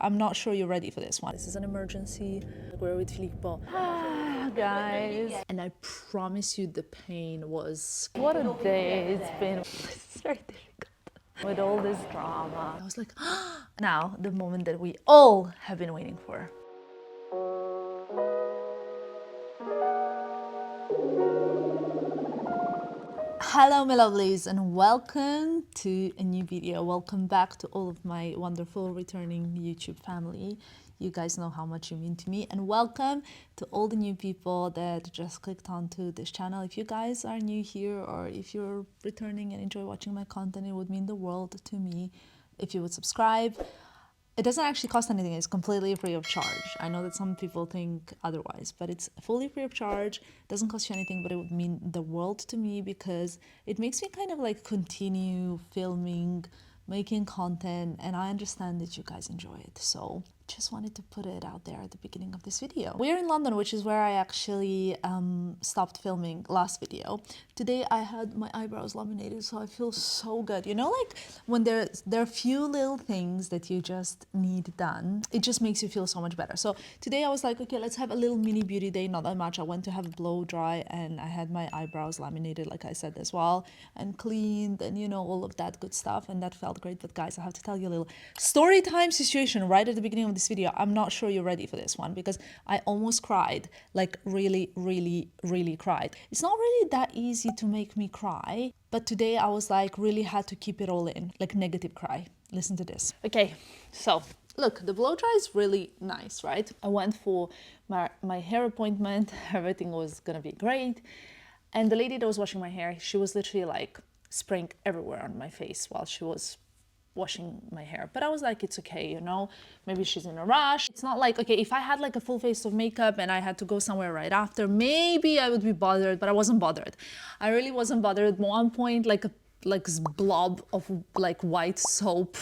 I'm not sure you're ready for this one. This is an emergency. We're with Filippo. Guys. And I promise you the pain was... What a day it's been. It's very difficult. With all this drama. I was like, now, the moment that we all have been waiting for. Hello my lovelies and welcome to a new video. Welcome back to all of my wonderful returning YouTube family. You guys know how much you mean to me, and welcome to all the new people that just clicked onto this channel. If you guys are new here or if you're returning and enjoy watching my content, it would mean the world to me if you would subscribe. It doesn't actually cost anything. It's completely free of charge. I know that some people think otherwise, but it's fully free of charge. It doesn't cost you anything, but it would mean the world to me because it makes me kind of like continue filming, making content, and I understand that you guys enjoy it. So just wanted to put it out there at the beginning of this video. We're in London, which is where I actually stopped filming last video. Today I had my eyebrows laminated, so I feel so good. You know, like when there are few little things that you just need done, it just makes you feel so much better. So today I was like, okay, let's have a little mini beauty day. Not that much. I went to have a blow dry and I had my eyebrows laminated, like I said as well, and cleaned, and you know, all of that good stuff, and that felt great. But guys, I have to tell you a little story time situation right at the beginning of this video. I'm not sure you're ready for this one because I almost cried, like really cried. It's not really that easy to make me cry, but today I was like really had to keep it all in, like negative cry. Listen to this. Okay, so look, the blow dry is really nice, right? I went for my hair appointment. Everything was gonna be great, and the lady that was washing my hair, she was literally like spraying everywhere on my face while she was washing my hair. But I was like, it's okay, you know, maybe she's in a rush. It's not like, okay, if I had like a full face of makeup and I had to go somewhere right after, maybe I would be bothered, but I wasn't bothered. I really wasn't bothered. At one point, like this blob of like white soap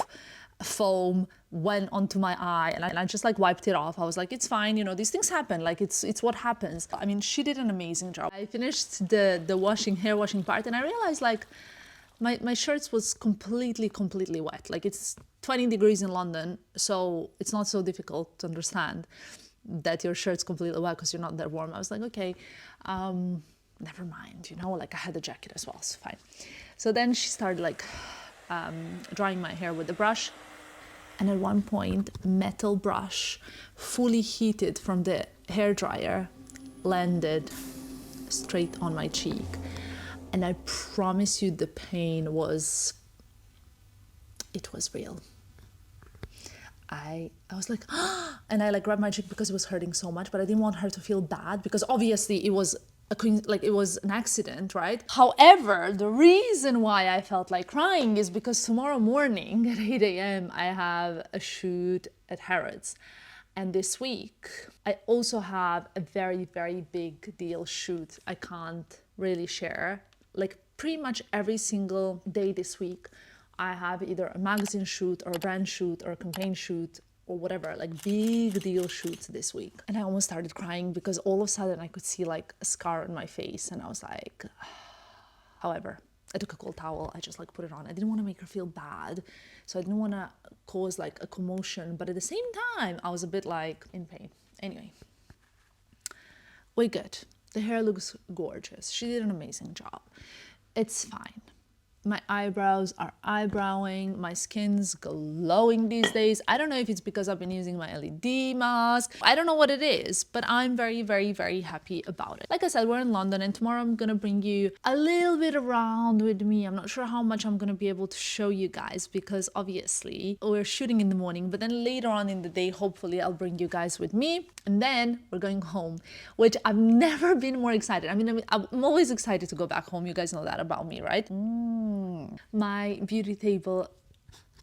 foam went onto my eye, and I just like wiped it off. I was like, it's fine, you know, these things happen, like it's what happens. I mean, she did an amazing job. I finished the hair washing part, and I realized like my shirts was completely wet. Like it's 20 degrees in London, so it's not so difficult to understand that your shirt's completely wet because you're not that warm. I was like, okay, never mind, you know, like I had a jacket as well, so fine. So then she started like drying my hair with the brush, and at one point, metal brush, fully heated from the hair dryer, landed straight on my cheek. And I promise you the pain was, it was real. I was like, and I like grabbed my cheek because it was hurting so much, but I didn't want her to feel bad because obviously it was an accident, right? However, the reason why I felt like crying is because tomorrow morning at 8 a.m. I have a shoot at Harrods. And this week, I also have a very big deal shoot I can't really share. Like pretty much every single day this week, I have either a magazine shoot or a brand shoot or a campaign shoot or whatever, like big deal shoots this week. And I almost started crying because all of a sudden I could see like a scar on my face, and I was like, however, I took a cold towel, I just like put it on. I didn't want to make her feel bad, so I didn't want to cause like a commotion, but at the same time, I was a bit like in pain. Anyway, we're good. The hair looks gorgeous. She did an amazing job. It's fine. My eyebrows are eyebrowing. My skin's glowing these days. I don't know if it's because I've been using my LED mask. I don't know what it is, but I'm very happy about it. Like I said, we're in London, and tomorrow I'm gonna bring you a little bit around with me. I'm not sure how much I'm gonna be able to show you guys because obviously we're shooting in the morning, but then later on in the day, hopefully I'll bring you guys with me, and then we're going home, which I've never been more excited. I mean, I'm always excited to go back home. You guys know that about me, right? My beauty table,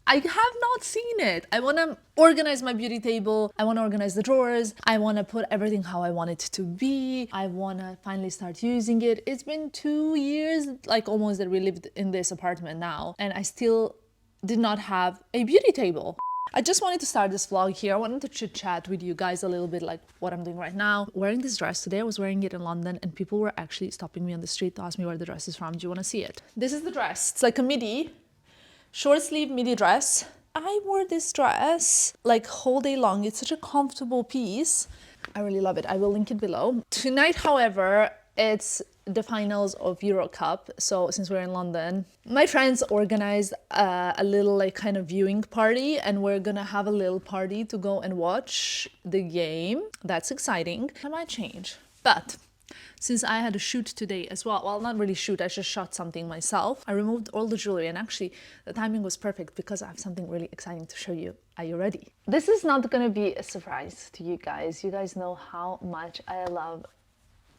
I have not seen it. I want to organize my beauty table. I want to organize the drawers. I want to put everything how I want it to be. I want to finally start using it. It's been 2 years, like almost, that we lived in this apartment now, and I still did not have a beauty table. I just wanted to start this vlog here. I wanted to chit chat with you guys a little bit, like what I'm doing right now. Wearing this dress today, I was wearing it in London, and people were actually stopping me on the street to ask me where the dress is from. Do you want to see it? This is the dress. It's like a midi, short sleeve midi dress. I wore this dress like whole day long. It's such a comfortable piece. I really love it. I will link it below. Tonight, however, it's the finals of Euro Cup. So since we're in London, my friends organized a little like kind of viewing party, and we're gonna have a little party to go and watch the game. That's exciting. I might change, but since I had a shoot today as well, not really shoot, I just shot something myself. I removed all the jewelry, and actually the timing was perfect because I have something really exciting to show you. Are you ready? This is not gonna be a surprise to you guys. You guys know how much I love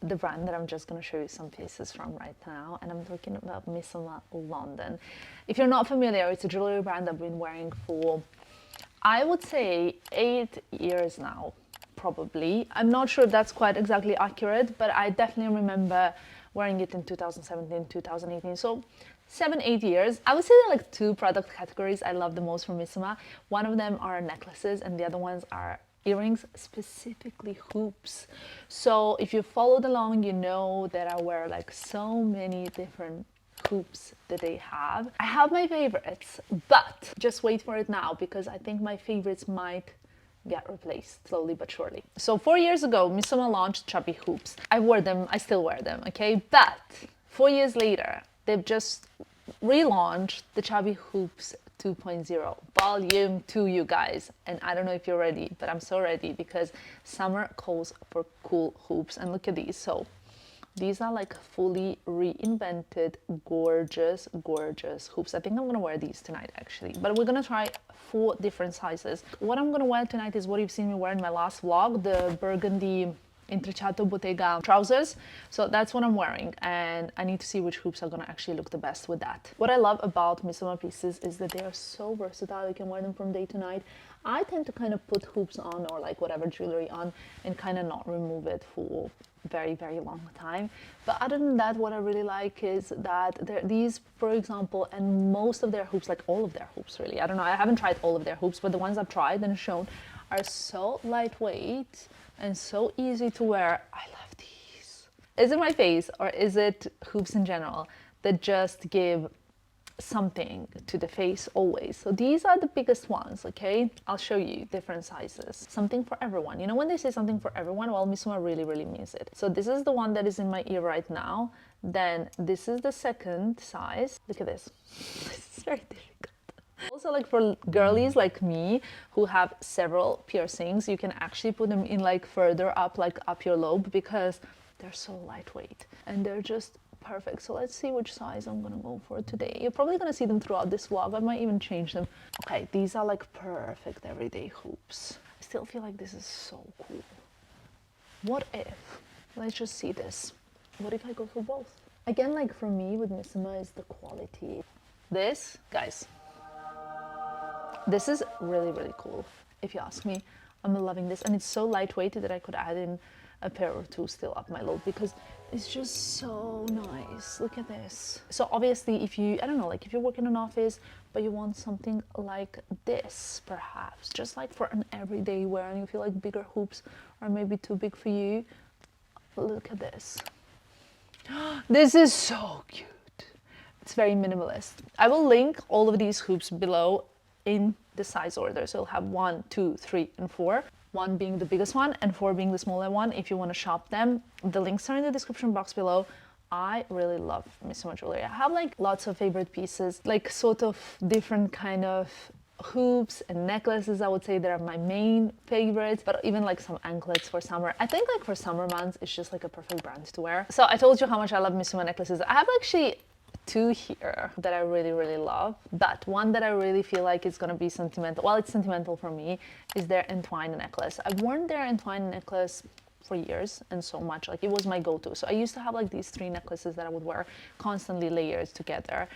the brand that I'm just going to show you some pieces from right now, and I'm talking about Missoma London. If you're not familiar, it's a jewelry brand I've been wearing for, I would say, 8 years now, probably. I'm not sure if that's quite exactly accurate, but I definitely remember wearing it in 2017, 2018, so 7-8 years. I would say there are like 2 product categories I love the most from Missoma. One of them are necklaces, and the other ones are earrings, specifically hoops. So if you followed along, you know that I wear like so many different hoops that they have. I have my favorites, but just wait for it now, because I think my favorites might get replaced slowly but surely. So 4 years ago, Missoma launched chubby hoops. I wore them, I still wear them, okay? But 4 years later, they've just relaunched the chubby hoops 2.0, volume 2, you guys. And I don't know if you're ready, but I'm so ready, because summer calls for cool hoops. And look at these. So these are like fully reinvented, gorgeous hoops. I think I'm gonna wear these tonight actually, but we're gonna try 4 different sizes. What I'm gonna wear tonight is what you've seen me wear in my last vlog, the burgundy Intrecciato Bottega trousers. So that's what I'm wearing, and I need to see which hoops are gonna actually look the best with that. What I love about Missoma pieces is that they are so versatile. You can wear them from day to night. I tend to kind of put hoops on, or like whatever jewelry on, and kind of not remove it for very long time. But other than that, what I really like is that these, for example, and most of their hoops, like all of their hoops really, I don't know, I haven't tried all of their hoops, but the ones I've tried and shown are so lightweight and so easy to wear. I love these. Is it my face, or is it hoops in general that just give something to the face always? So these are the biggest ones, okay? I'll show you different sizes. Something for everyone. You know, when they say something for everyone, well, Missoma really means it. So this is the one that is in my ear right now. Then this is the second size. Look at this. This is very difficult. Also, like for girlies like me who have several piercings, you can actually put them in like further up, like up your lobe, because they're so lightweight and they're just perfect. So let's see which size I'm gonna go for today. You're probably gonna see them throughout this vlog. I might even change them. Okay, these are like perfect everyday hoops. I still feel like this is so cool. What if, let's just see this. What if I go for both? Again, like for me with Missoma is the quality. This, guys, this is really cool, if you ask me. I'm loving this, and it's so lightweight that I could add in a pair or 2 still up my lobe, because it's just so nice. Look at this. So obviously, if you, I don't know, like if you work in an office but you want something like this, perhaps just like for an everyday wear, and you feel like bigger hoops are maybe too big for you, look at this. This is so cute. It's very minimalist. I will link all of these hoops below in the size order. So you'll have 1, 2, 3, and 4. 1 being the biggest one and 4 being the smaller one if you want to shop them. The links are in the description box below. I really love Missoma jewelry. I have like lots of favorite pieces, like sort of different kind of hoops and necklaces, I would say, that are my main favorites, but even like some anklets for summer. I think like for summer months, it's just like a perfect brand to wear. So I told you how much I love Missoma necklaces. I have actually 2 here that I really love, but one that I really feel like is gonna be sentimental, well, it's sentimental for me, is their entwine necklace. I've worn their entwine necklace for years, and so much, like it was my go-to. So I used to have like these 3 necklaces that I would wear constantly layered together.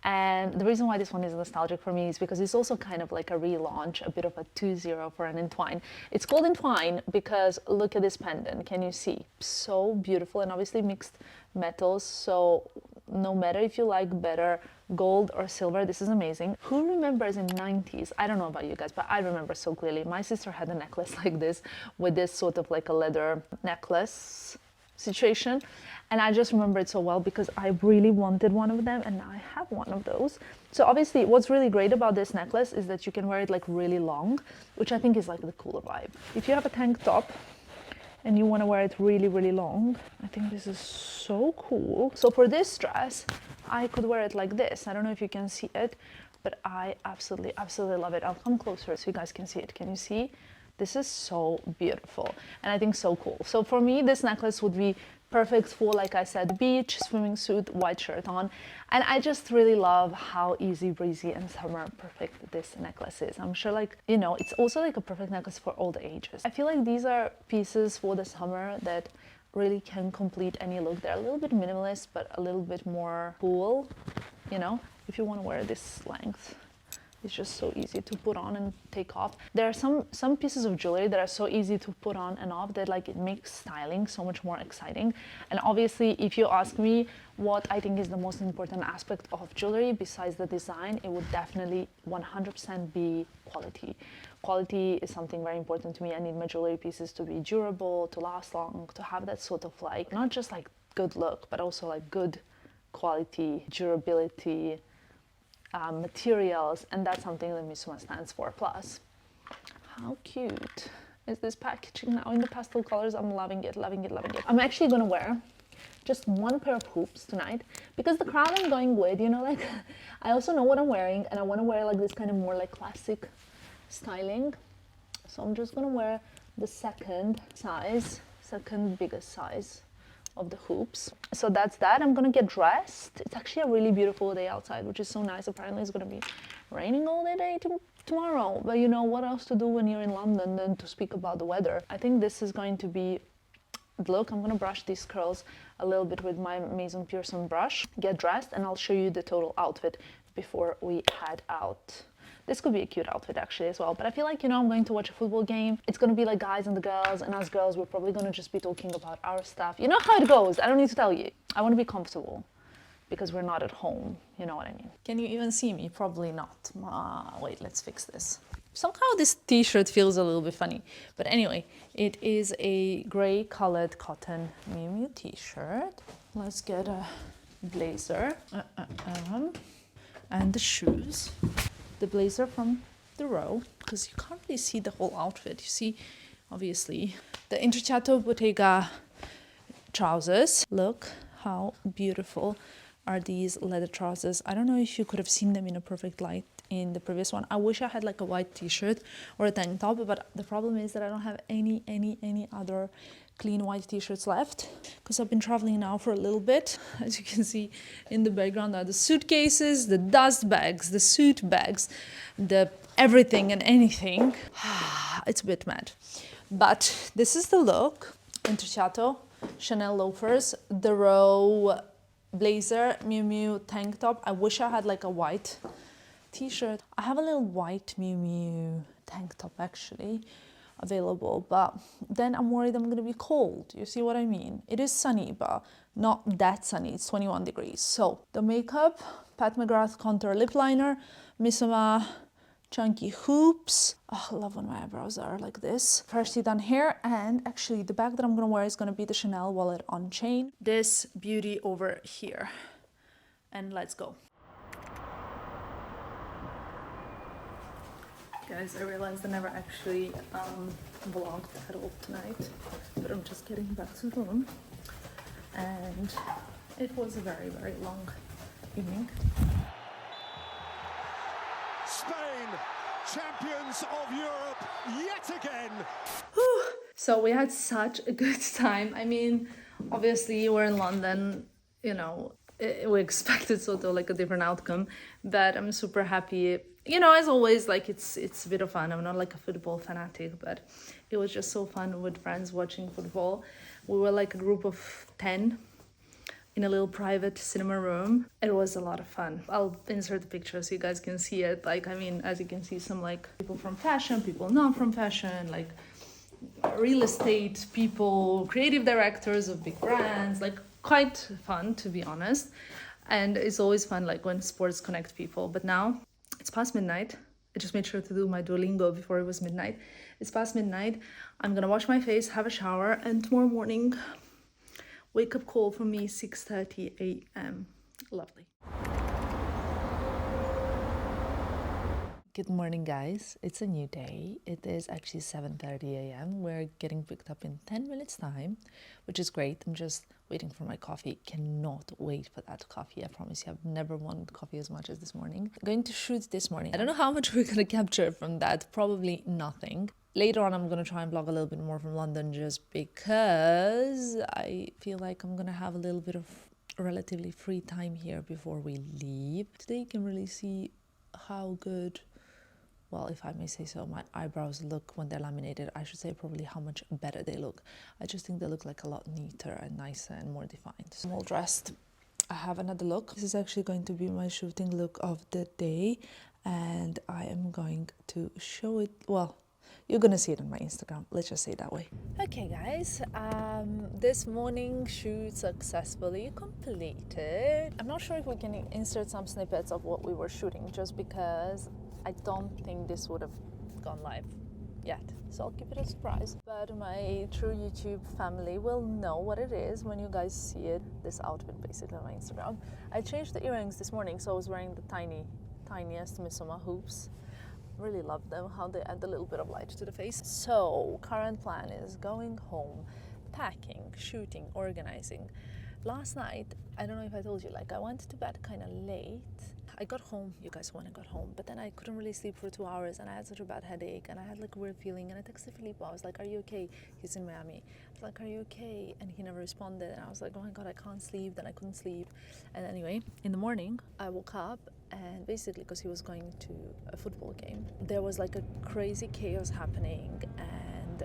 And the reason why this one is nostalgic for me is because it's also kind of like a relaunch, a bit of a 2.0 for an entwine. It's called entwine because look at this pendant. Can you see? So beautiful, and obviously mixed metals. So no matter if you like better gold or silver, this is amazing. Who remembers in 90s? I don't know about you guys, but I remember so clearly. My sister had a necklace like this with this sort of like a leather necklace. situation. And I just remember it so well because I really wanted one of them, and I have one of those. So obviously what's really great about this necklace is that you can wear it like really long, which I think is like the cooler vibe. If you have a tank top and you want to wear it really, really long, I think this is so cool. So for this dress, I could wear it like this. I don't know if you can see it, but I absolutely, absolutely love it. I'll come closer so you guys can see it. Can you see? This is so beautiful and I think so cool. So for me, this necklace would be perfect for, like I said, beach, swimming suit, white shirt on. And I just really love how easy breezy and summer perfect this necklace is. I'm sure, like, you know, it's also like a perfect necklace for all the ages. I feel like these are pieces for the summer that really can complete any look. They're a little bit minimalist, but a little bit more cool, you know, if you want to wear this length. It's just so easy to put on and take off. There are some pieces of jewelry that are so easy to put on and off that like it makes styling so much more exciting. And obviously, if you ask me what I think is the most important aspect of jewelry besides the design, it would definitely 100% be quality. Quality is something very important to me. I need my jewelry pieces to be durable, to last long, to have that sort of like, not just like good look, but also like good quality, durability, materials, and that's something that Missuma stands for. Plus, how cute is this packaging now in the pastel colors? I'm loving it, loving it, loving it. I'm actually gonna wear just one pair of hoops tonight because the crown I'm going with, you know, like I also know what I'm wearing and I want to wear like this kind of more like classic styling. So I'm just gonna wear the second biggest size of the hoops. So that's that. I'm gonna get dressed. It's actually a really beautiful day outside, which is so nice. Apparently it's gonna be raining all day tomorrow, but you know what else to do when you're in London than to speak about the weather. I think this is going to be the look. I'm gonna brush these curls a little bit with my Maison Pearson brush, get dressed, and I'll show you the total outfit before we head out. This could be a cute outfit actually as well, but I feel like, you know, I'm going to watch a football game. It's gonna be like guys and the girls, and us girls, we're probably gonna just be talking about our stuff. You know how it goes. I don't need to tell you. I want to be comfortable because we're not at home. You know what I mean? Can you even see me? Probably not. Wait, let's fix this. Somehow this t-shirt feels a little bit funny, but anyway, it is a gray colored cotton Miu Miu t-shirt. Let's get a blazer and the shoes. The blazer from the row, because you can't really see the whole outfit. You see, obviously, the Intrecciato Bottega trousers. Look how beautiful are these leather trousers. I don't know if you could have seen them in a perfect light in the previous one. I wish I had like a white t-shirt or a tank top, but the problem is that I don't have any other clean white t-shirts left because I've been traveling now for a little bit. As you can see in the background are the suitcases, the dust bags, the suit bags, the everything and anything. It's a bit mad, but this is the look. Intrecciato, Chanel loafers, the row blazer, Miu Miu tank top. I wish I had like a white t-shirt. I have a little white Miu Miu tank top actually available, but then I'm worried I'm gonna be cold. You see what I mean? It is sunny, but not that sunny. It's 21 degrees. So the makeup, Pat McGrath contour lip liner, Missuma chunky hoops. Oh, I love when my eyebrows are like this. Freshly done hair, and actually the bag that I'm gonna wear is gonna be the Chanel wallet on chain. This beauty over here. And let's go. Guys, I realized I never actually vlogged at all tonight, but I'm just getting back to the room, and it was a very, very long evening. Spain, champions of Europe yet again. So we had such a good time. I mean, obviously we're in London, you know, we expected sort of like a different outcome, but I'm super happy. You know, as always, like it's a bit of fun. I'm not like a football fanatic, but it was just so fun with friends watching football. We were like a group of 10 in a little private cinema room. It was a lot of fun. I'll insert the picture so you guys can see it. Like, I mean, as you can see, some like people from fashion, people not from fashion, like real estate people, creative directors of big brands, like quite fun, to be honest. And it's always fun, like when sports connect people. But now it's past midnight. I just made sure to do my Duolingo before it was midnight. It's past midnight. I'm gonna wash my face, have a shower, and tomorrow morning Wake up call for me, 6:30 a.m. Lovely. Good morning, guys. It's a new day. It is actually 7:30 a.m. We're getting picked up in 10 minutes time, which is great. I'm just waiting for my coffee. Cannot wait for that coffee. I promise you, I've never wanted coffee as much as this morning. I'm going to shoot this morning. I don't know how much we're going to capture from that. Probably nothing. Later on, I'm going to try and vlog a little bit more from London just because I feel like I'm going to have a little bit of relatively free time here before we leave. Today you can really see how good, well, if I may say so, my eyebrows look when they're laminated. I should say probably how much better they look. I just think they look like a lot neater and nicer and more defined. I'm all dressed. I have another look. This is actually going to be my shooting look of the day, and I am going to show it, well, you're gonna see it on my Instagram, let's just say it that way. Okay guys, this morning shoot successfully completed. I'm not sure if we can insert some snippets of what we were shooting, just because I don't think this would have gone live yet, so I'll keep it a surprise. But my true YouTube family will know what it is when you guys see it, this outfit basically on my Instagram. I changed the earrings this morning, so I was wearing the tiniest Missoma hoops. Really love them, how they add a little bit of light to the face. So current plan is going home, packing, shooting, organizing. Last night, I don't know if I told you, like I went to bed kind of late. I got home, you guys, when I got home, but then I couldn't really sleep for 2 hours and I had such a bad headache and I had like a weird feeling, and I texted Filippo. I was like, are you okay? He's in Miami. I was like, are you okay? And he never responded, and I was like, oh my god, I can't sleep. Then I couldn't sleep. And anyway, in the morning I woke up, and basically because he was going to a football game, there was like a crazy chaos happening, and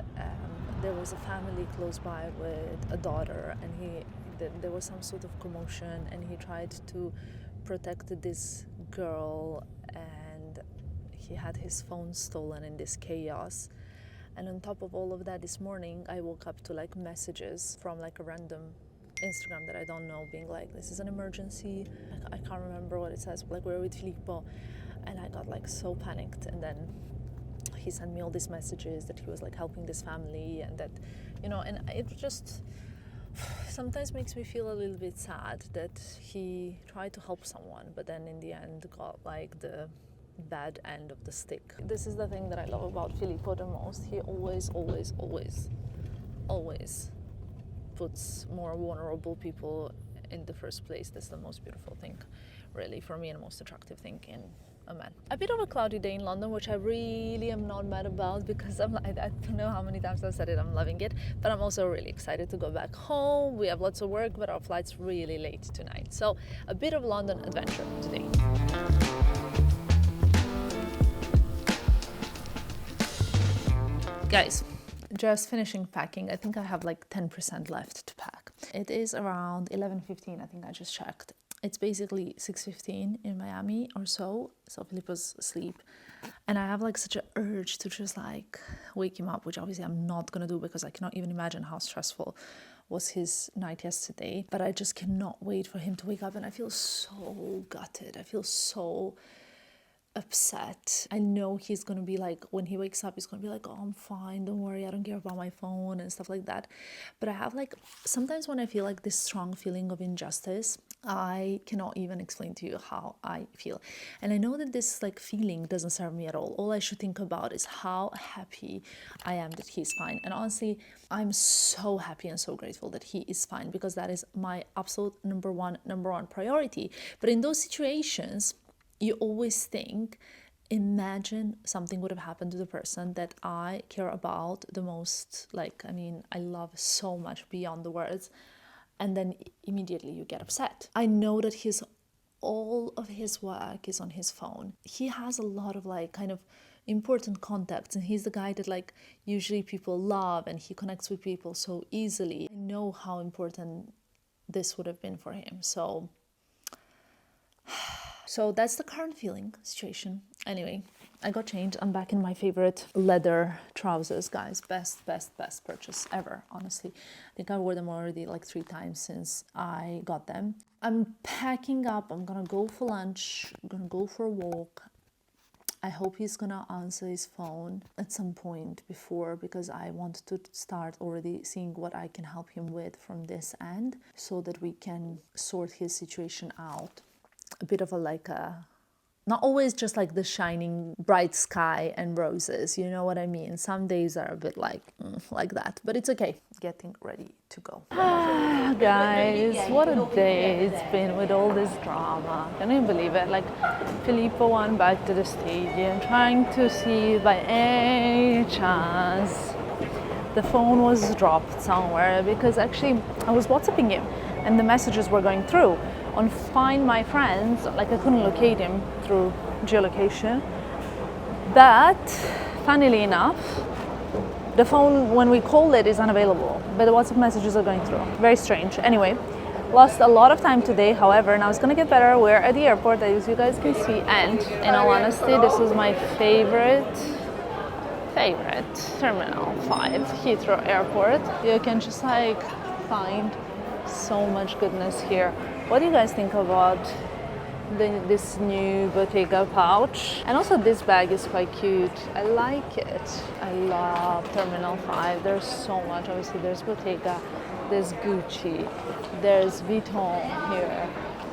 there was a family close by with a daughter, and there was some sort of commotion, and he tried to protect this girl, and he had his phone stolen in this chaos. And on top of all of that, this morning I woke up to like messages from like a random Instagram that I don't know, being like, this is an emergency. I can't remember what it says, but like, we're with Filippo. And I got like so panicked, and then he sent me all these messages that he was like helping this family, and that, you know, and it just sometimes makes me feel a little bit sad that he tried to help someone, but then in the end got like the bad end of the stick. This is the thing that I love about Filippo the most. He always puts more vulnerable people in the first place. That's the most beautiful thing, really, for me, and the most attractive thing in a man. A bit of a cloudy day in London, which I really am not mad about, because I don't know how many times I've said it, I'm loving it, but I'm also really excited to go back home. We have lots of work, but our flight's really late tonight. So a bit of London adventure today. Guys, just finishing packing. I think I have like 10% left to pack. It is around 11:15, I think I just checked. It's basically 6:15 in Miami or so Filippo's asleep. And I have like such an urge to just like wake him up, which obviously I'm not gonna do because I cannot even imagine how stressful was his night yesterday. But I just cannot wait for him to wake up, and I feel so gutted. I feel so upset. I know he's gonna be like, when he wakes up, he's gonna be like, oh, I'm fine, don't worry, I don't care about my phone and stuff like that. But I have like, sometimes when I feel like this strong feeling of injustice, I cannot even explain to you how I feel. And I know that this like feeling doesn't serve me at all. All I should think about is how happy I am that he's fine. And honestly, I'm so happy and so grateful that he is fine, because that is my absolute number one priority. But in those situations, you always think, imagine something would have happened to the person that I care about the most, like, I mean, I love so much beyond the words, and then immediately you get upset. I know that all of his work is on his phone. He has a lot of like kind of important contacts, and he's the guy that like usually people love, and he connects with people so easily. I know how important this would have been for him. So that's the current feeling situation. Anyway, I got changed. I'm back in my favorite leather trousers, guys. Best purchase ever, honestly. I think I wore them already like 3 times since I got them. I'm packing up. I'm gonna go for lunch. I'm gonna go for a walk. I hope he's gonna answer his phone at some point before, because I want to start already seeing what I can help him with from this end so that we can sort his situation out. A bit of a not always just like the shining bright sky and roses, you know what I mean? Some days are a bit like that, but it's okay. Getting ready to go. Guys, what a day it's been with all this drama. Can you believe it? Like, Filippo went back to the stadium trying to see if by any chance the phone was dropped somewhere, because actually I was WhatsApping him and the messages were going through. On Find My Friends, like I couldn't locate him through geolocation. But funnily enough, the phone, when we call it, is unavailable, but the WhatsApp messages are going through. Very strange. Anyway, lost a lot of time today, however, now it's gonna get better. We're at the airport, as you guys can see, and in all honesty, this is my favorite Terminal 5, Heathrow Airport. You can just like find so much goodness here. What do you guys think about this new Bottega pouch? And also this bag is quite cute. I like it. I love Terminal 5. There's so much. Obviously there's Bottega, there's Gucci, there's Vuitton here,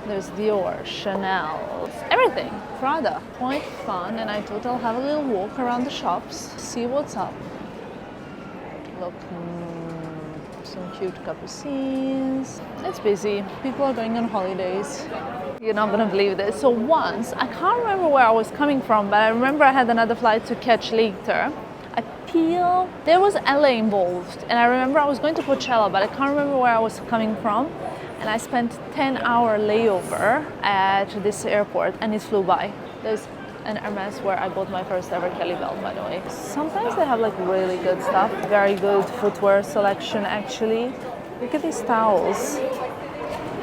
there's Dior, Chanel, everything. Prada. Quite fun, and I thought I'll have a little walk around the shops, see what's up. Look, some cute capucines. It's busy. People are going on holidays. You're not gonna believe this. So once, I can't remember where I was coming from, but I remember I had another flight to catch later. I feel there was LA involved, and I remember I was going to Coachella, but I can't remember where I was coming from. And I spent 10-hour layover at this airport, and it flew by. There's an Hermes where I bought my first ever Kelly belt, by the way. Sometimes they have like really good stuff, very good footwear selection actually. Look at these towels.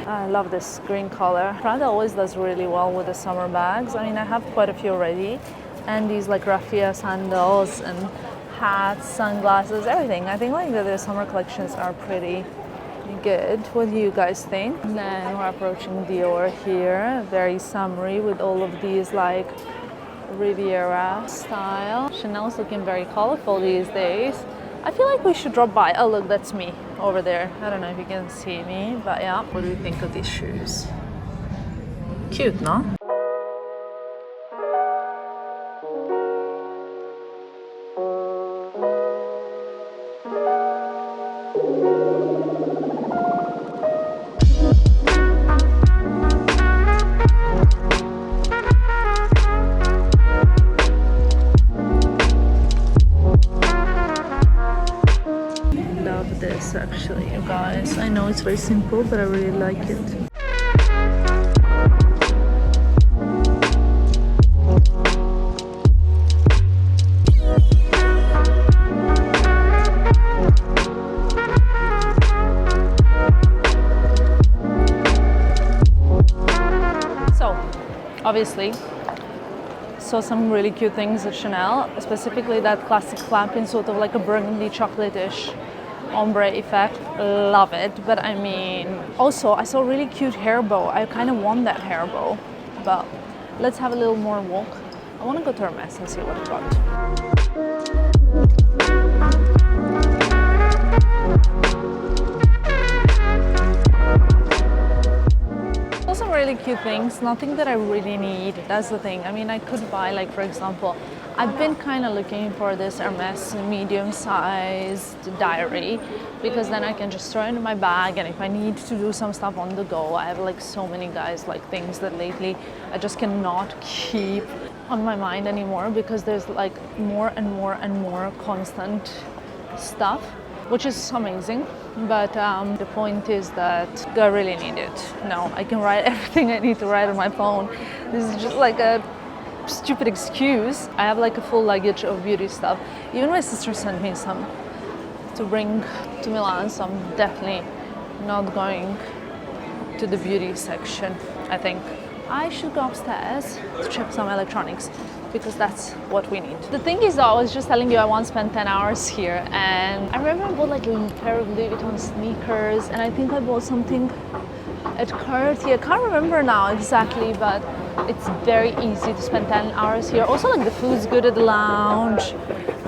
I love this green color. Prada always does really well with the summer bags. I mean, I have quite a few already. And these like raffia sandals and hats, sunglasses, everything. I think like the summer collections are pretty good. What do you guys think? Then we're approaching Dior here. Very summery with all of these like Riviera style. Chanel's looking very colorful these days. I feel like we should drop by. Oh look, that's me over there. I don't know if you can see me, but yeah. What do you think of these shoes? Cute, no? Actually, you guys, I know it's very simple, but I really like it. So, obviously, saw some really cute things at Chanel, specifically that classic flap in sort of like a burgundy chocolate-ish ombre effect. Love it. But I mean, also I saw a really cute hair bow. I kind of want that hair bow, but let's have a little more walk. I want to go to Hermes and see what it got. Some really cute things, nothing that I really need. That's the thing. I mean, I could buy, like, for example, I've been kind of looking for this Hermes medium-sized diary, because then I can just throw it in my bag, and if I need to do some stuff on the go, I have like so many guys like things that lately I just cannot keep on my mind anymore, because there's like more and more and more constant stuff, which is amazing. But the point is that do I really need it? No, I can write everything I need to write on my phone. This is just like a stupid excuse. I have like a full luggage of beauty stuff. Even my sister sent me some to bring to Milan, so I'm definitely not going to the beauty section. I think I should go upstairs to check some electronics, because that's what we need. The thing is though, I was just telling you I once spent 10 hours here, and I remember I bought like a pair of Louis Vuitton sneakers, and I think I bought something at Cartier. I can't remember now exactly, but It's very easy to spend 10 hours here. Also, like, the food's good at the lounge,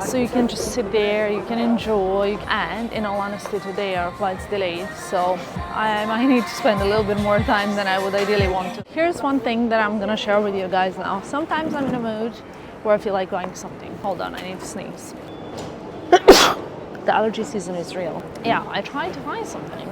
so you can just sit there, you can enjoy. And in all honesty, today our flight's delayed, so I might need to spend a little bit more time than I would ideally want to. Here's one thing that I'm gonna share with you guys now. Sometimes I'm in a mood where I feel like buying something. Hold on, I need to sneeze. The allergy season is real. Yeah, I tried to find something,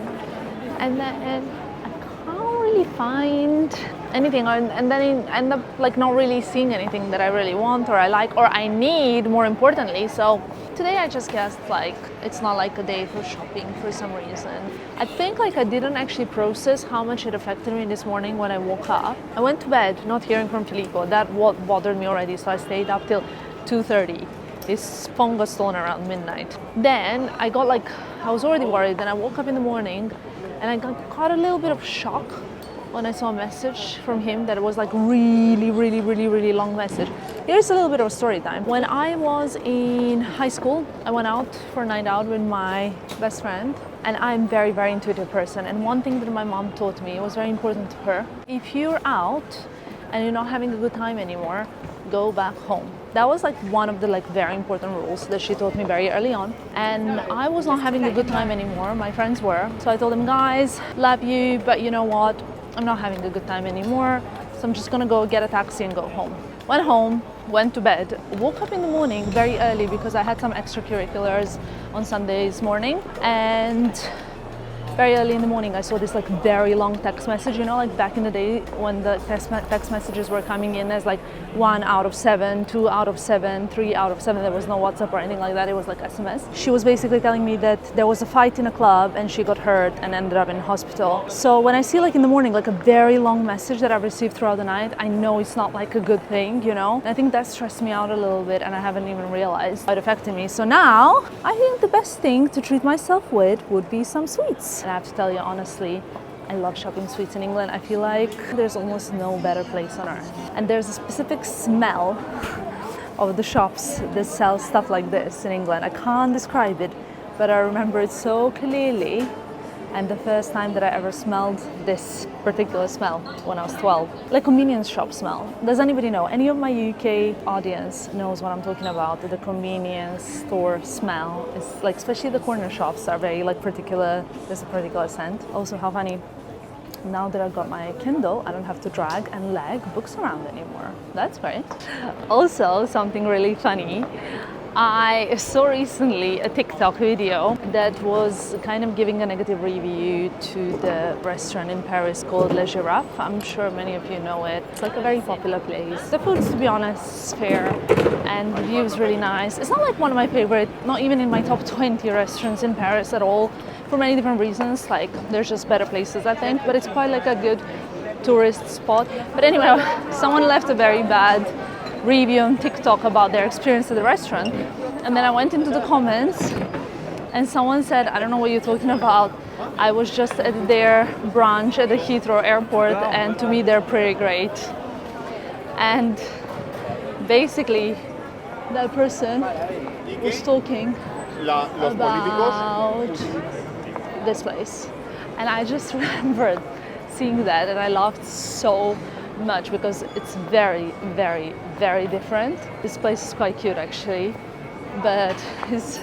and then I can't really find anything, and then I end up like not really seeing anything that I really want or I like or I need, more importantly. So today I just guessed like it's not like a day for shopping for some reason. I think like I didn't actually process how much it affected me this morning when I woke up. I went to bed not hearing from Filippo. That what bothered me already, so I stayed up till 2:30. His phone got stolen around midnight. Then I was already worried. Then I woke up in the morning and I got a little bit of shock when I saw a message from him that it was like really long message. Here's a little bit of a story time. When I was in high school, I went out for a night out with my best friend, and I'm very intuitive person. And one thing that my mom taught me, it was very important to her: if you're out and you're not having a good time anymore, go back home. That was like one of the like very important rules that she taught me very early on. And I was not having a good time anymore. My friends were. So I told them, guys, love you, but you know what? I'm not having a good time anymore. So I'm just gonna go get a taxi and go home. Went home, went to bed, woke up in the morning very early because I had some extracurriculars on Sundays morning, and very early in the morning I saw this like very long text message, you know, like back in the day when the text messages were coming in as like 1 out of 7, 2 out of 7, 3 out of 7. There was no WhatsApp or anything like that. It was like SMS. She was basically telling me that there was a fight in a club and she got hurt and ended up in hospital. So when I see like in the morning like a very long message that I've received throughout the night, I know it's not like a good thing, you know. And I think that stressed me out a little bit and I haven't even realized how it affected me. So now I think the best thing to treat myself with would be some sweets. And I have to tell you honestly, I love shopping sweets in England. I feel like there's almost no better place on earth. And there's a specific smell of the shops that sell stuff like this in England. I can't describe it, but I remember it so clearly. And the first time that I ever smelled this particular smell when I was 12, like convenience shop smell. Does anybody know? Any of my UK audience knows what I'm talking about? The convenience store smell. It's like, especially the corner shops are very like particular. There's a particular scent. Also, how funny. Now that I've got my Kindle, I don't have to drag and lug books around anymore. That's great. Also, something really funny. I saw recently a TikTok video that was kind of giving a negative review to the restaurant in Paris called Le Giraffe. I'm sure many of you know it. It's like a very popular place. The food's, to be honest, is fair and the view is really nice. It's not like one of my favorite, not even in my top 20 restaurants in Paris at all, for many different reasons. Like, there's just better places, I think, but it's quite like a good tourist spot. But anyway, someone left a very bad review on TikTok about their experience at the restaurant, and then I went into the comments and someone said, I don't know what you're talking about, I was just at their brunch at the Heathrow airport and to me they're pretty great. And basically that person was talking about this place, and I just remembered seeing that and I laughed so much because it's very different. This place is quite cute actually, but it's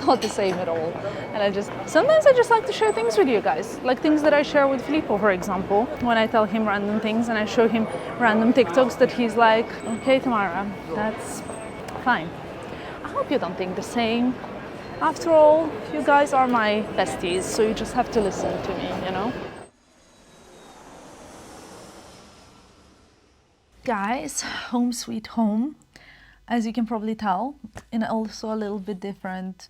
not the same at all. And sometimes I just like to share things with you guys, like things that I share with Filippo, for example, when I tell him random things and I show him random TikToks that he's like, okay Tamara, that's fine. I hope you don't think the same. After all, you guys are my besties, so you just have to listen to me, you know? Guys, home sweet home. As you can probably tell, in also a little bit different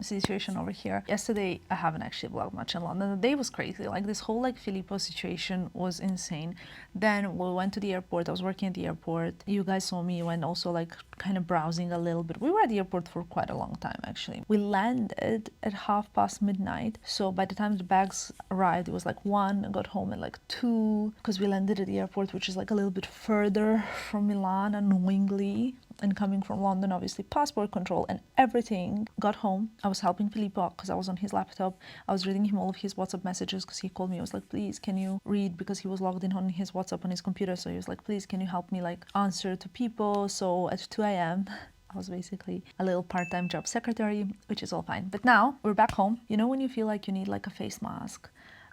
situation over here. Yesterday, I haven't actually vlogged much in London. The day was crazy. Like this whole like Filippo situation was insane. Then we went to the airport. I was working at the airport. You guys saw me when also like kind of browsing a little bit. We were at the airport for quite a long time, actually. We landed at midnight. So by the time the bags arrived, it was like 1. I got home at like 2 because we landed at the airport, which is like a little bit further from Milan, annoyingly. And coming from London, obviously, passport control and everything. Got home. I was helping Filippo because I was on his laptop. I was reading him all of his WhatsApp messages because he called me. I was like, please, can you read? Because he was logged in on his WhatsApp on his computer. So he was like, please, can you help me like answer to people? So at 2 a.m., I was basically a little part-time job secretary, which is all fine. But now we're back home. You know when you feel like you need like a face mask,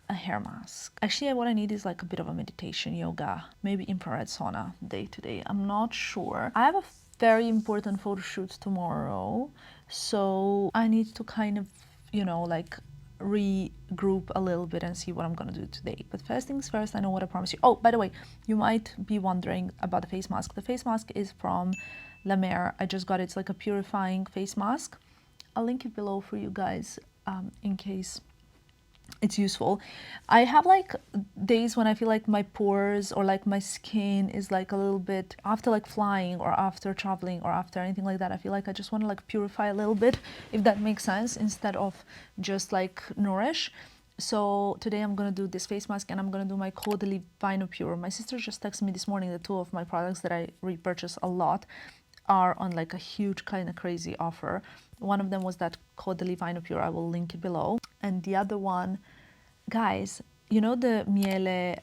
a hair mask? Actually, what I need is like a bit of a meditation, yoga, maybe infrared sauna day to day. I'm not sure. I have a very important photo shoot tomorrow, so I need to kind of, you know, like regroup a little bit and see what I'm gonna do today. But first things first, I know what I promised you. Oh, by the way, you might be wondering about the face mask. The face mask is from La Mer. I just got it. It's like a purifying face mask. I'll link it below for you guys in case it's useful. I have like days when I feel like my pores or like my skin is like a little bit, after like flying or after traveling or after anything like that, I feel like I just want to like purify a little bit, if that makes sense, instead of just like nourish. So today I'm gonna do this face mask and I'm gonna do my Caudalie Vinopure. My sister just texted me this morning that 2 of my products that I repurchase a lot are on like a huge kind of crazy offer. One of them was that Caudalie Vinopure. I will link it below. And the other one, guys, you know the Miele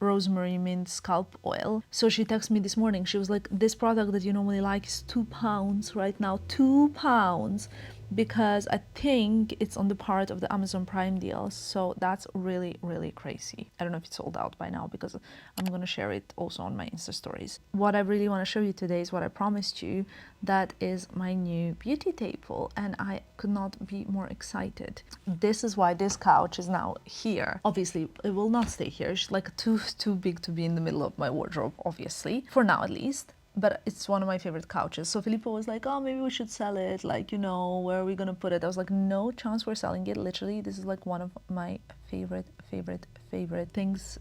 rosemary mint scalp oil? So she texted me this morning. She was like, this product that you normally like is £2 right now. £2, because I think it's on the part of the Amazon Prime deals. So that's really, really crazy. I don't know if it's sold out by now because I'm going to share it also on my Insta stories. What I really want to show you today is what I promised you. That is my new beauty table, and I could not be more excited. This is why this couch is now here. Obviously, it will not stay here. It's like too big to be in the middle of my wardrobe, obviously, for now at least. But it's one of my favorite couches. So Filippo was like, oh, maybe we should sell it. Like, you know, where are we gonna put it? I was like, no chance we're selling it. Literally, this is like one of my favorite things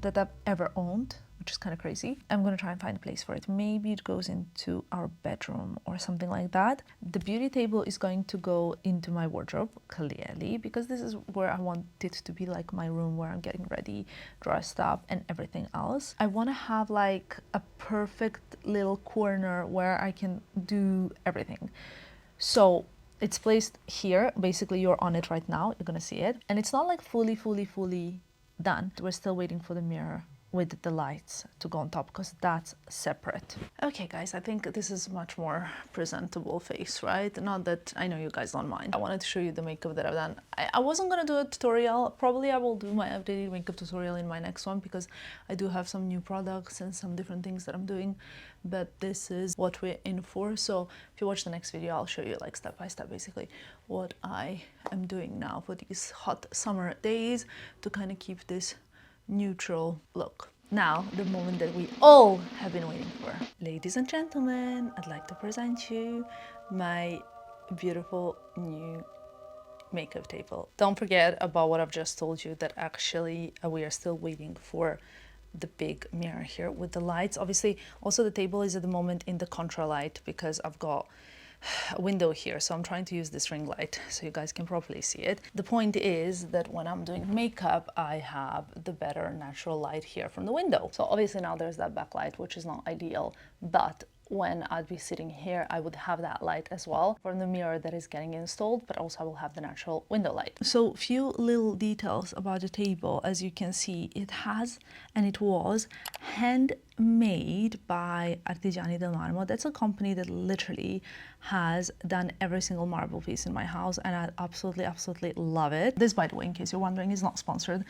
that I've ever owned, which is kind of crazy. I'm gonna try and find a place for it. Maybe it goes into our bedroom or something like that. The beauty table is going to go into my wardrobe, clearly, because this is where I want it to be, like my room where I'm getting ready, dressed up, and everything else. I want to have like a perfect little corner where I can do everything. So it's placed here. Basically, you're on it right now. You're gonna see it. And it's not like fully done. We're still waiting for the mirror with the lights to go on top because that's separate. Okay guys, I think this is much more presentable face, right? Not that I know you guys don't mind. I wanted to show you the makeup that I've done. I wasn't gonna do a tutorial. Probably I will do my updated makeup tutorial in my next one because I do have some new products and some different things that I'm doing, but this is what we're in for. So if you watch the next video, I'll show you like step by step basically what I am doing now for these hot summer days to kind of keep this neutral look. Now, the moment that we all have been waiting for. Ladies and gentlemen, I'd like to present you my beautiful new makeup table. Don't forget about what I've just told you, that actually we are still waiting for the big mirror here with the lights. Obviously, also the table is at the moment in the contra light because I've got a window here, so I'm trying to use this ring light so you guys can properly see it. The point is that when I'm doing makeup, I have the better natural light here from the window. So obviously now there's that backlight, which is not ideal, but when I'd be sitting here, I would have that light as well from the mirror that is getting installed, but also I will have the natural window light. So few little details about the table. As you can see, it has, and it was, handmade by Artigiani del Marmo. That's a company that literally has done every single marble piece in my house, and I absolutely love it. This, by the way, in case you're wondering, is not sponsored.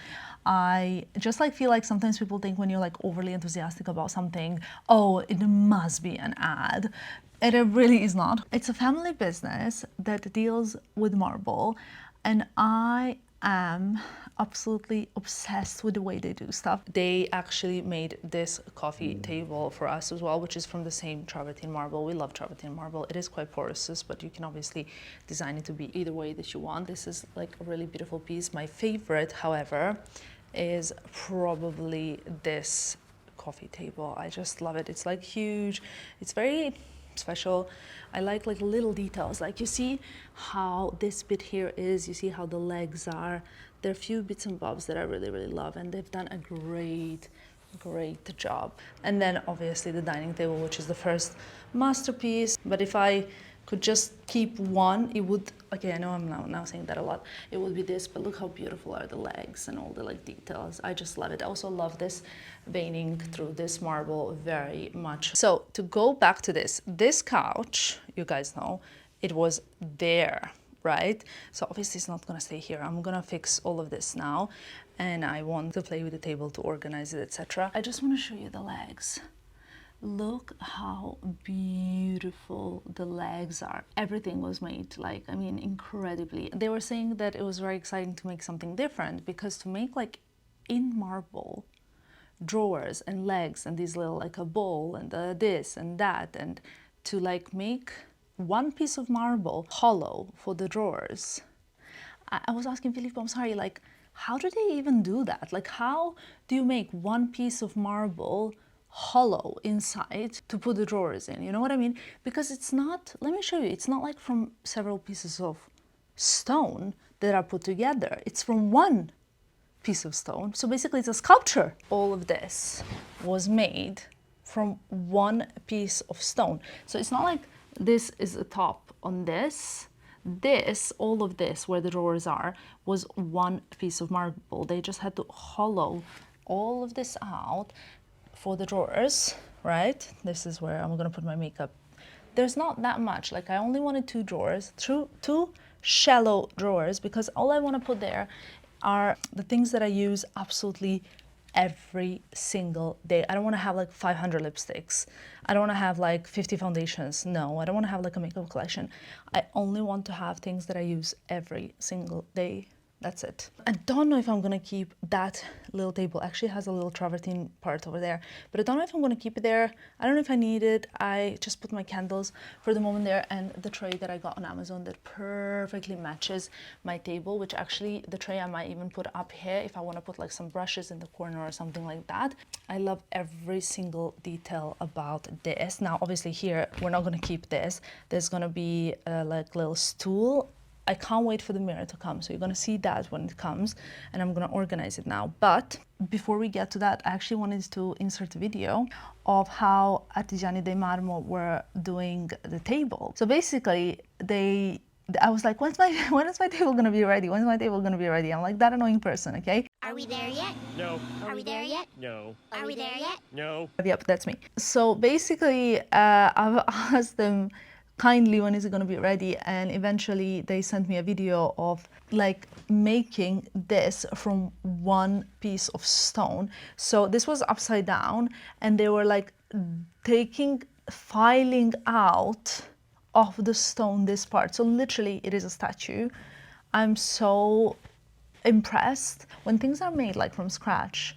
I just like feel like sometimes people think when you're like overly enthusiastic about something, oh, it must be an ad. It really is not. It's a family business that deals with marble, and I am absolutely obsessed with the way they do stuff. They actually made this coffee table for us as well, which is from the same travertine marble. We love travertine marble. It is quite porous, but you can obviously design it to be either way that you want. This is like a really beautiful piece. My favorite, however, is probably this coffee table. I just love it. It's like huge. It's very special. I like little details. Like you see how this bit here is, you see how the legs are. There are a few bits and bobs that I really, really love, and they've done a great job. And then obviously the dining table, which is the first masterpiece. But if I could just keep one, it would, okay, I know I'm now saying that a lot, it would be this, but look how beautiful are the legs and all the like details. I just love it. I also love this veining through this marble very much. So to go back to this couch, you guys know, it was there, right? So obviously it's not gonna stay here. I'm gonna fix all of this now, and I want to play with the table to organize it, etc. I just want to show you the legs. Look how beautiful the legs are. Everything was made, like, I mean, incredibly. They were saying that it was very exciting to make something different, because to make like in marble drawers and legs and these little, like a bowl and this and that, and to like make one piece of marble hollow for the drawers. I was asking Filippo, I'm sorry, like, how do they even do that? Like, how do you make one piece of marble hollow inside to put the drawers in? You know what I mean? Because it's not, let me show you, it's not like from several pieces of stone that are put together. It's from one piece of stone. So basically it's a sculpture. All of this was made from one piece of stone. So it's not like this is a top on this. This, all of this, where the drawers are, was one piece of marble. They just had to hollow all of this out for the drawers, right? This is where I'm gonna put my makeup. There's not that much. Like, I only wanted two drawers, two shallow drawers, because all I want to put there are the things that I use absolutely every single day. I don't want to have like 500 lipsticks. I don't want to have like 50 foundations. No, I don't want to have like a makeup collection. I only want to have things that I use every single day. That's it. I don't know if I'm gonna keep that little table. Actually, it has a little travertine part over there, but I don't know if I'm gonna keep it there. I don't know if I need it. I just put my candles for the moment there, and the tray that I got on Amazon that perfectly matches my table, which actually the tray I might even put up here if I want to put like some brushes in the corner or something like that. I love every single detail about this. Now, obviously here, we're not gonna keep this. There's gonna be a like little stool. I can't wait for the mirror to come, so you're gonna see that when it comes, and I'm gonna organize it now. But before we get to that, I actually wanted to insert a video of how Artigiani dei Marmo were doing the table. So basically, I was like, when is my table gonna be ready? When's my table gonna be ready? I'm like that annoying person, okay? Are we there yet? No. Are we there yet? No. Are we there yet? No. Yep, that's me. So basically, I've asked them kindly when is it going to be ready, and eventually they sent me a video of like making this from one piece of stone. So this was upside down, and they were like filing out of the stone this part. So literally it is a statue. I'm so impressed when things are made like from scratch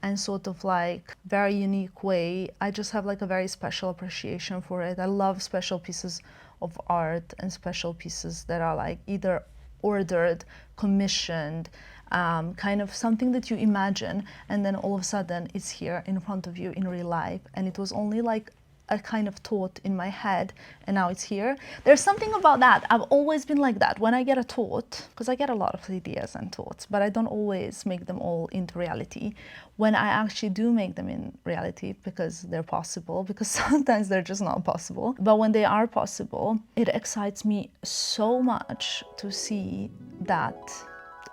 and sort of like very unique way. I just have like a very special appreciation for it. I love special pieces of art and special pieces that are like either ordered, commissioned, kind of something that you imagine, and then all of a sudden it's here in front of you in real life, and it was only like a kind of thought in my head, and now it's here. There's something about that. I've always been like that. When I get a thought, because I get a lot of ideas and thoughts, but I don't always make them all into reality. When I actually do make them in reality, because they're possible, because sometimes they're just not possible, but when they are possible, it excites me so much to see that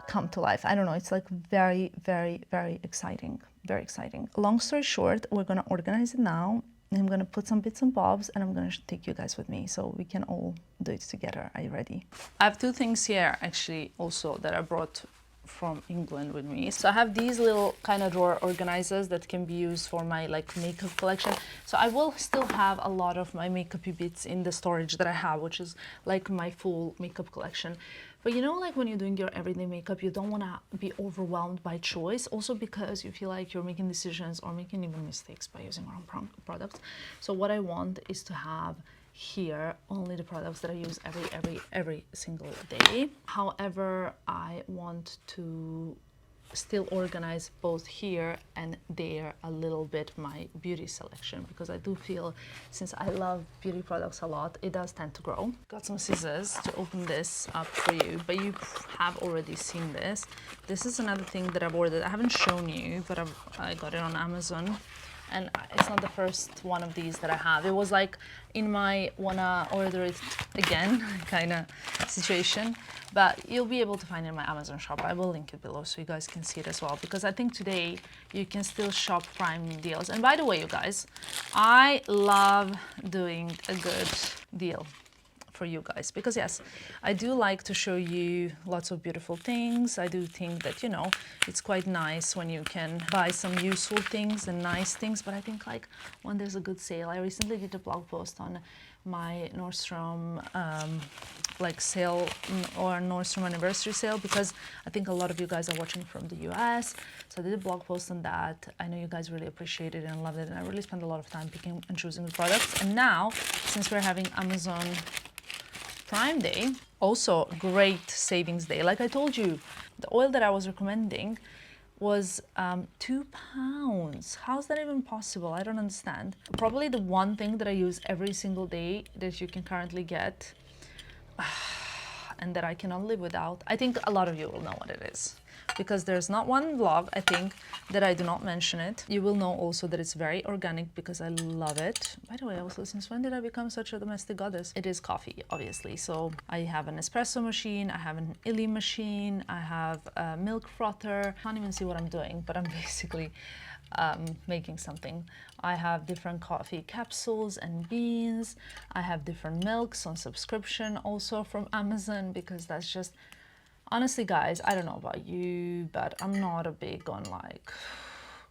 come to life. I don't know, it's like very, very, very exciting. Very exciting. Long story short, we're gonna organize it now. I'm gonna put some bits and bobs, and I'm gonna take you guys with me so we can all do it together. Are you ready? I have two things here actually also that I brought from England with me. So I have these little kind of drawer organizers that can be used for my like makeup collection. So I will still have a lot of my makeupy bits in the storage that I have, which is like my full makeup collection. But you know, like when you're doing your everyday makeup, you don't want to be overwhelmed by choice, also because you feel like you're making decisions or making even mistakes by using wrong products. So what I want is to have here only the products that I use every single day. However, I want to still organize both here and there a little bit my beauty selection, because I do feel, since I love beauty products a lot, it does tend to grow. Got some scissors to open this up for you, but you have already seen this. This is another thing that I've ordered. I haven't shown you, but I got it on Amazon. And it's not the first one of these that I have. It was like in my wanna order it again kind of situation, but you'll be able to find it in my Amazon shop. I will link it below so you guys can see it as well, because I think today you can still shop Prime deals. And by the way, you guys, I love doing a good deal for you guys, because yes, I do like to show you lots of beautiful things. I do think that, you know, it's quite nice when you can buy some useful things and nice things, but I think like when there's a good sale. I recently did a blog post on my Nordstrom like sale or Nordstrom anniversary sale, because I think a lot of you guys are watching from the US, so I did a blog post on that. I know you guys really appreciate it and love it, and I really spent a lot of time picking and choosing the products. And now, since we're having Amazon Prime Day, also great savings day. Like I told you, the oil that I was recommending was £2. How's that even possible? I don't understand. Probably the one thing that I use every single day that you can currently get and that I cannot live without. I think a lot of you will know what it is, because there's not one vlog, I think, that I do not mention it. You will know also that it's very organic, because I love it. By the way, also, since when did I become such a domestic goddess? It is coffee, obviously. So I have an espresso machine, I have an illy machine, I have a milk frother. I can't even see what I'm doing, but I'm basically making something. I have different coffee capsules and beans. I have different milks on subscription also from Amazon, because that's just, honestly guys, I don't know about you, but I'm not a big on like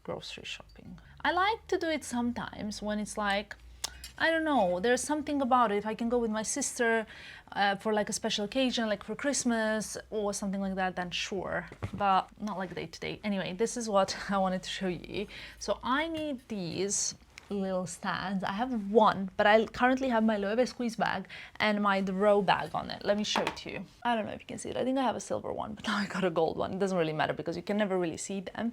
grocery shopping. I like to do it sometimes when it's like, I don't know, there's something about it. If I can go with my sister for like a special occasion, like for Christmas or something like that, then sure, but not like day to day. Anyway, this is what I wanted to show you. So I need these little stands. I have one, but I currently have my Loewe squeeze bag and my The Row bag on it. Let me show it to you. I don't know if you can see it. I think I have a silver one, but now I got a gold one. It doesn't really matter because you can never really see them.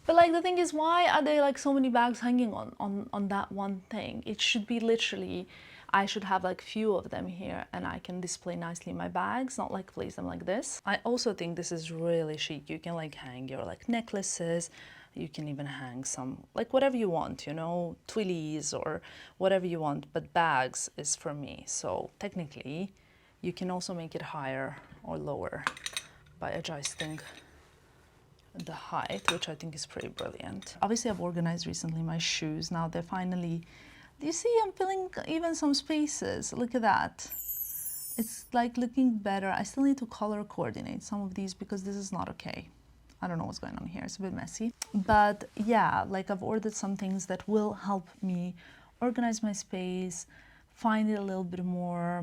But like the thing is, why are there like so many bags hanging on that one thing? It should be literally, I should have like few of them here and I can display nicely my bags, not like place them like this. I also think this is really chic. You can like hang your like necklaces. You can even hang some, like whatever you want, you know, twillies or whatever you want, but bags is for me. So technically, you can also make it higher or lower by adjusting the height, which I think is pretty brilliant. Obviously, I've organized recently my shoes. Now they're finally, do you see I'm filling even some spaces? Look at that. It's like looking better. I still need to color coordinate some of these because this is not okay. I don't know what's going on here. It's a bit messy. But yeah, like I've ordered some things that will help me organize my space, find it a little bit more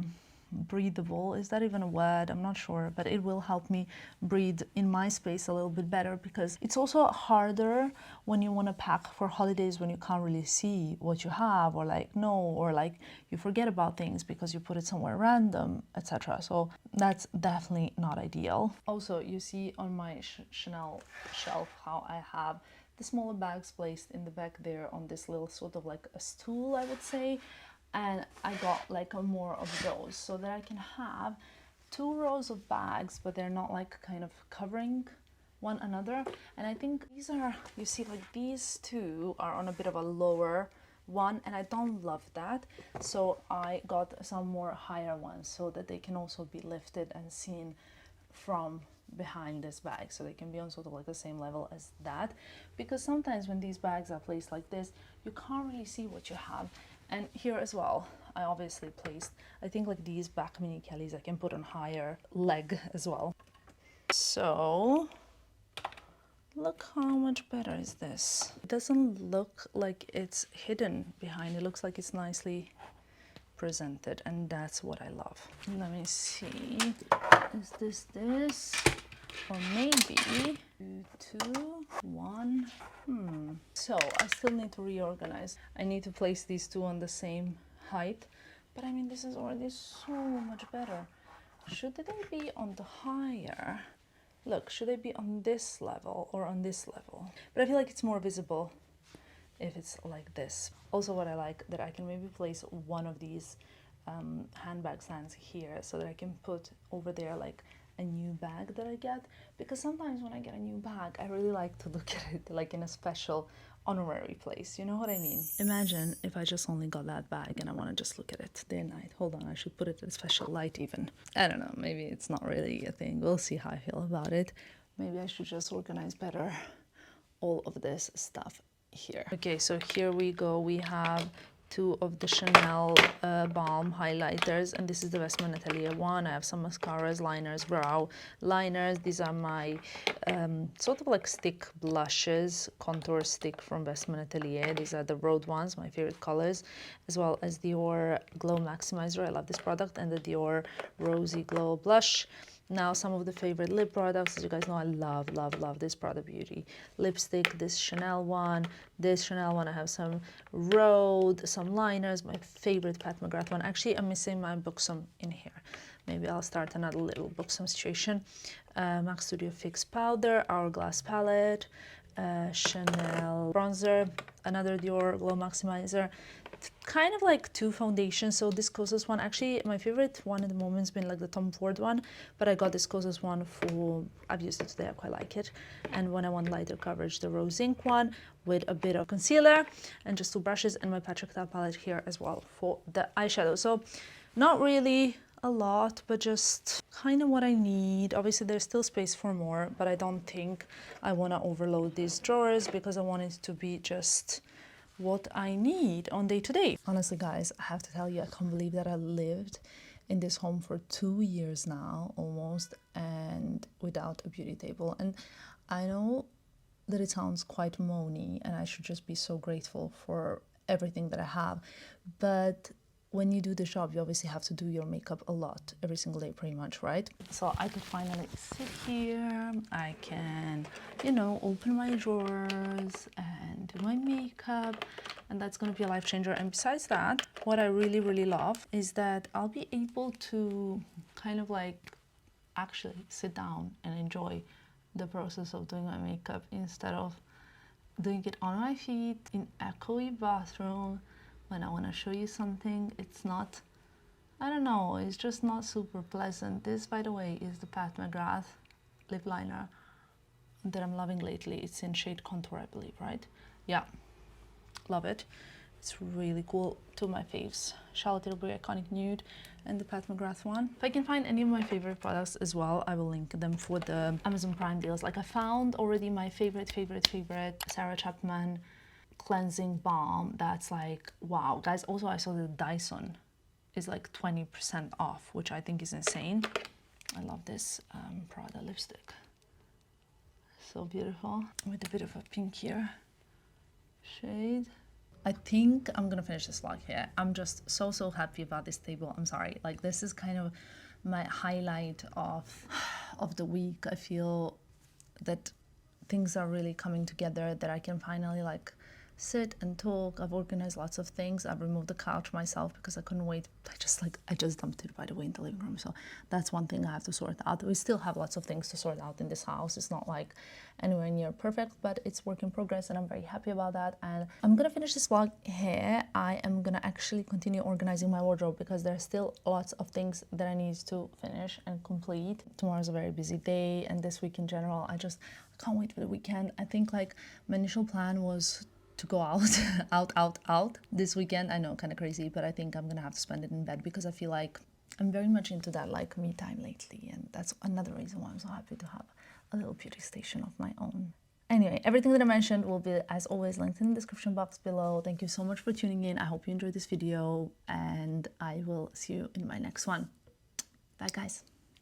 breathable. Is that even a word? I'm not sure, but it will help me breathe in my space a little bit better, because it's also harder when you want to pack for holidays when you can't really see what you have, or like know, or like you forget about things because you put it somewhere random, etc. So that's definitely not ideal. Also, you see on my Chanel shelf how I have the smaller bags placed in the back there on this little sort of like a stool, I would say. And I got like more of those so that I can have 2 rows of bags, but they're not like kind of covering one another. And I think these are, you see, like these two are on a bit of a lower one, and I don't love that. So I got some more higher ones so that they can also be lifted and seen from behind this bag, so they can be on sort of like the same level as that, because sometimes when these bags are placed like this, you can't really see what you have. And here as well, I obviously placed, I think like these back mini Kellys I can put on higher leg as well. So look how much better is this. It doesn't look like it's hidden behind. It looks like it's nicely presented, and that's what I love. Let me see, is this, or maybe 2, 1. So I still need to reorganize. I need to place these two on the same height, but I mean, this is already so much better. Should they be on the higher? Look, should I be on this level or on this level? But I feel like it's more visible if it's like this. Also, what I like, that I can maybe place one of these handbag stands here so that I can put over there like a new bag that I get, because sometimes when I get a new bag I really like to look at it like in a special honorary place, you know what I mean? Imagine if I just only got that bag and I want to just look at it day and night. Hold on, I should put it in a special light even. I don't know, maybe it's not really a thing. We'll see how I feel about it. Maybe I should just organize better all of this stuff here. Okay, so here we go. We have two of the Chanel Balm highlighters, and this is the Westman Atelier one. I have some mascaras, liners, brow liners. These are my sort of like stick blushes, contour stick from Westman Atelier. These are the Road ones, my favorite colors, as well as Dior Glow Maximizer. I love this product, and the Dior Rosy Glow Blush. Now, some of the favorite lip products. As you guys know, I love this Prada Beauty lipstick, this Chanel one, this Chanel one. I have some Rhode, some liners, my favorite Pat McGrath one. Actually, I'm missing my Buxom in here. Maybe I'll start another little Buxom situation. MAC Studio Fix Powder, Hourglass Palette, Chanel bronzer, another Dior Glow Maximizer. Kind of like two foundations. So this Kosas one, actually my favorite one at the moment has been like the Tom Ford one, but I got this Kosas one for, I've used it today, I quite like it. And when I want lighter coverage, the Rose Ink one with a bit of concealer and just two brushes, and my Patrick Ta palette here as well for the eyeshadow. So not really a lot, but just kind of what I need. Obviously there's still space for more, but I don't think I want to overload these drawers because I want it to be just what I need on day to day. Honestly, guys, I have to tell you, I can't believe that I lived in this home for 2 years now, almost, and without a beauty table. And I know that it sounds quite moany, and I should just be so grateful for everything that I have, but when you do the job, you obviously have to do your makeup a lot, every single day pretty much, right? So I could finally sit here, I can, you know, open my drawers and do my makeup, and that's gonna be a life changer. And besides that, what I really love is that I'll be able to kind of like actually sit down and enjoy the process of doing my makeup instead of doing it on my feet in a echoey bathroom. When I want to show you something, it's not, I don't know, it's just not super pleasant. This, by the way, is the Pat McGrath lip liner that I'm loving lately. It's in shade Contour, I believe, right? Yeah, love it. It's really cool. Two of my faves, Charlotte Tilbury Iconic Nude and the Pat McGrath one. If I can find any of my favorite products as well, I will link them for the Amazon Prime deals. Like I found already my favorite Sarah Chapman cleansing balm. That's like, wow. Guys, also I saw the Dyson is like 20% off, which I think is insane. I love this Prada lipstick. So beautiful, with a bit of a pinkier shade. I think I'm gonna finish this vlog here. I'm just so happy about this table. I'm sorry, like this is kind of my highlight of the week. I feel that things are really coming together, that I can finally like sit and talk. I've organized lots of things. I've removed the couch myself because I couldn't wait. I just dumped it, by the way, in the living room. So that's one thing I have to sort out. We still have lots of things to sort out in this house. It's not like anywhere near perfect, but it's work in progress, and I'm very happy about that. And I'm gonna finish this vlog here. I am gonna actually continue organizing my wardrobe because there's still lots of things that I need to finish and complete. Tomorrow's a very busy day, and this week in general, I can't wait for the weekend. I think like my initial plan was to go out this weekend. I know, kind of crazy, but I think I'm gonna have to spend it in bed because I feel like I'm very much into that like me time lately, and that's another reason why I'm so happy to have a little beauty station of my own. Anyway, everything that I mentioned will be, as always, linked in the description box below. Thank you so much for tuning in. I hope you enjoyed this video, and I will see you in my next one. Bye, guys.